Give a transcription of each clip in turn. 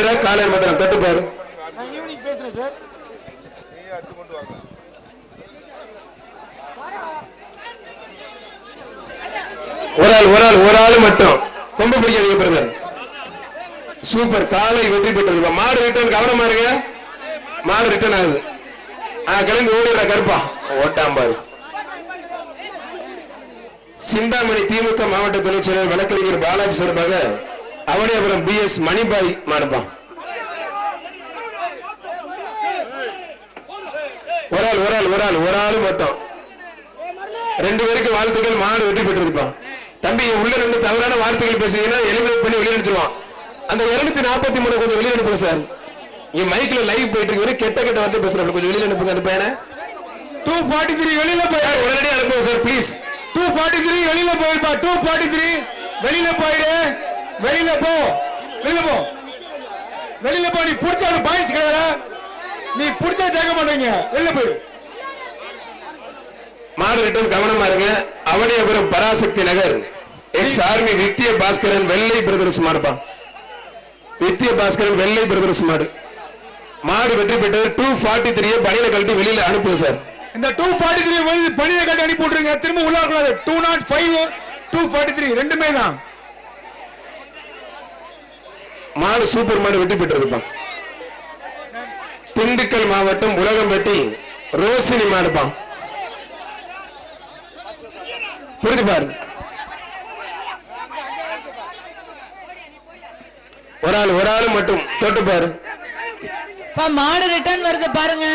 மதுரை காலையில் மதுரம் தொட்டு பாரு. நான் ஈவினிங் பேசுறேன் சார். ஒரு ஆள் மட்டும் கொம்பு பிடிக்காதீங்க பிரதர். சூப்பர், காலை வெற்றி பெற்றது. மாடு ரிட்டர்ன், கவனமா இருங்க. மாடு ரிட்டர்ன் ஆகுது. கிளம்பி ஓடிடுற கருப்பா ஓட்டாம் பாரு. சிந்தாமணி திமுக மாவட்ட துணை செயலர் வழக்கறிஞர் பாலாஜி சார்பாக அவனியாபுரம் BS மணிபாய் மாடுப்பான். ஒரு ஆள் மட்டும். 2 பேருக்கு வாழ்த்துக்கள். மாடு வெற்றி பெற்றிருப்பான். தம்பி உள்ள 2 தவறான வார்த்தைகள் பேசுறீங்கன்னா எலிமினேட் பண்ணி வெளியே அனுப்பிச்சிருவான். அந்த 243 கொஞ்சம் வெளியே அனுப்புங்க சார். இங்க மைக்ல லைவ் போயிட்டு இருக்கு. கெட்ட வார்த்தை பேசுறாங்க, கொஞ்சம் வெளியே அனுப்புங்க. அந்த பையனை 243 வெளியில போய் உடனடியாக அனுப்புங்க சார் ப்ளீஸ். 243 வெளியில போயிருப்பா. 243 வெளியில போயிரு. வெளியில போ. நீ புடிச்சா ஒரு பாயிண்ட்ஸ் கிடையாது. நீ புடிச்சா ஜெயிக்க மாட்டீங்க. வெளியில போயிரு. மாடு ரிட்டர்ன், கவனமா இருங்க. அவனியாபுரம் பராசக்தி நகர் எக்ஸ் ஆர்மி வித்திய பாஸ்கரன் வெள்ளை பிரதர்ஸ் மாடுப்பா. வித்திய பாஸ்கரன் வெள்ளை பிரதர்ஸ் மாடு. மாடு வெற்றி பெற்றது. 243 பணியில கழட்டி வெளியில அனுப்புங்க சார். இந்த 243 பணியில கழட்டி அனுப்பி விட்டுருங்க. திரும்ப உள்ள வரக்கூடாது. 205 243 ரெண்டுமே தான். மாடு சூப்பர் மாடு வெற்றி பெற்றிருப்பான். திண்டுக்கல் மாவட்டம் உலகம்பட்டி ரோசினி மாடுப்பான். புரிஞ்சு பாரு. ஒரு ஆள் மட்டும் தொட்டு பாரு. மாடு ரிட்டர்ன் வருது பாருங்க.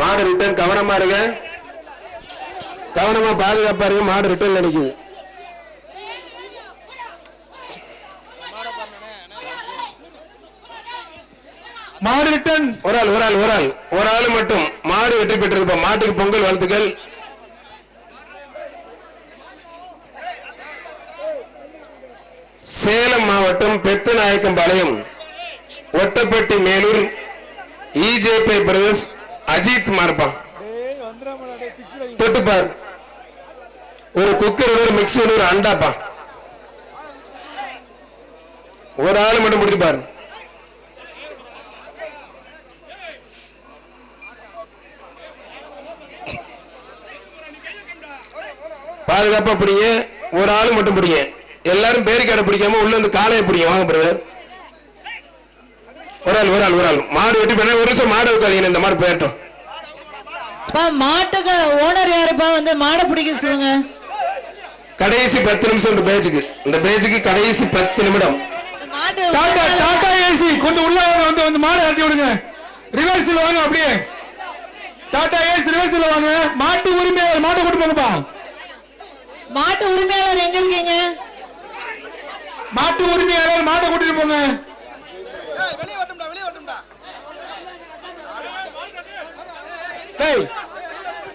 மாடு ரிட்டர்ன், கவனமா இருங்க. கவனமா பாதுகாப்பா இருங்க. மாடு ரிட்டர்ன் நினைக்குது. மாடு ரிட்டர்ன். ஒரு ஆள் மட்டும். மாடு வெற்றி பெற்றிருப்போம். மாட்டுக்கு பொங்கல் வாழ்த்துக்கள். சேலம் மாவட்டம் பெத்தநாயக்கம்பாளையம் ஒட்டப்பட்டி மேலூர் EJP பிரதர்ஸ் அஜித் மார்பா. தொட்டுப்பார். ஒரு குக்கர், ஒரு மிக்சி, ஒரு அண்டாப்பா. ஒரு ஆள் மட்டும் முடிச்சு பாரு. பாதுகாப்பா பிடிங்க. ஒரு ஆள் மட்டும் பிடிங்க. எல்லாரும் பேரிக்காடை பிடிக்காம உள்ள இருந்து காலையை பிடிங்க. வாங்க பிரதர். ஒரு ஆள். மாடு வெட்டி பண்ண ஒரு நிமிஷம் மாடு வைக்காதீங்க. இந்த மாடு போயிட்டோம். மாட்டுக்கு ஓனர் யாருப்பா வந்து மாடை பிடிக்க சொல்லுங்க. கடைசி 10 நிமிஷம் இந்த பேஜுக்கு கடைசி 10 நிமிடம். டாடா ஏசி கொண்டு உள்ள வந்து மாடு ஆட்டி விடுங்க. ரிவர்ஸ்ல வாங்க. அப்படியே டாடா ஏசி ரிவர்ஸ்ல வாங்க. மாட்டு உரிமையாளர் மாட்டை கூட்டு போங்கப்பா. மாட்டு உரிமையாளர் எங்க இருக்கீங்க? மாட்டு உரிமையாளர் மாட்டை கூட்டிட்டு போங்க.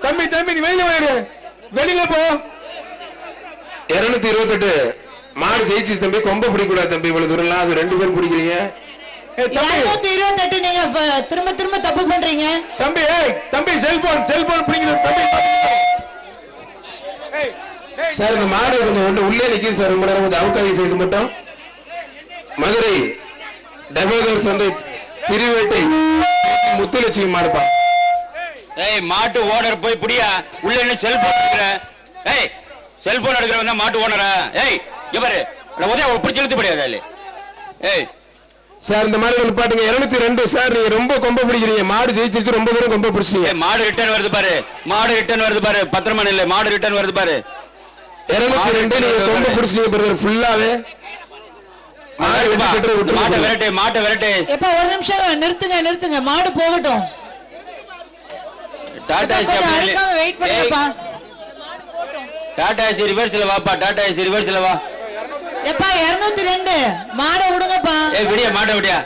தம்பி நீ வெளியில போயிரு. வெளியில போ. 228 மாடு ஜெயிச்சு தம்பி. கொம்ப பிடிக்க கூடாது தம்பி. இவ்வளவு தூரம் அது 2 பேரும் பிடிக்கிறீங்க. 228 நீங்க திரும்ப தப்பு பண்றீங்க. தம்பி செல்போன் பிடிக்கிற தம்பி. சார் இந்த மாடு கொஞ்சம் உள்ளே நிக்குது சார். ரொம்ப நேரம் கொஞ்சம் அவுக்காதி செய்து மட்டும். மதுரை டபோதர் சந்தை திருவேட்டை முத்துலட்சுமி மாடுப்பா. மாட்டு ஓனர் போய் புடியா. உள்ள என்ன செல்போன் எடுக்கிற? செல்போன் எடுக்கிறவன் மாட்டு ஓனரா? இவரு பிடிச்சி இழுத்து முடியாது. சார் இந்த மாதிரி நிப்பாட்டுங்க. 202 சார். நீங்க ரொம்ப கொம்ப பிடிக்கிறீங்க. மாடு ஜெயிச்சிருச்சு. ரொம்ப தூரம் கொம்ப பிடிச்சீங்க. மாடு ரிட்டர்ன் வருது பாரு. பத்திரமா இல்ல. மாடு ரிட்டர்ன் வருது பாரு. 202 நீங்க கொம்ப பிடிச்சீங்க பிரதர். ஃபுல்லாவே மாட்டை விரட்டு. எப்ப ஒரு நிமிஷம் நிறுத்துங்க. மாடு போகட்டும். டாடா வெயிட் பண்ணுங்கப்பா. டாடா ஏசி ரிவர்ஸ்ல வாப்பா. டாடா ஏசி ரிவர்ஸ்ல வா. எப்பா 202 மாடை விடுங்கப்பா. விடியா.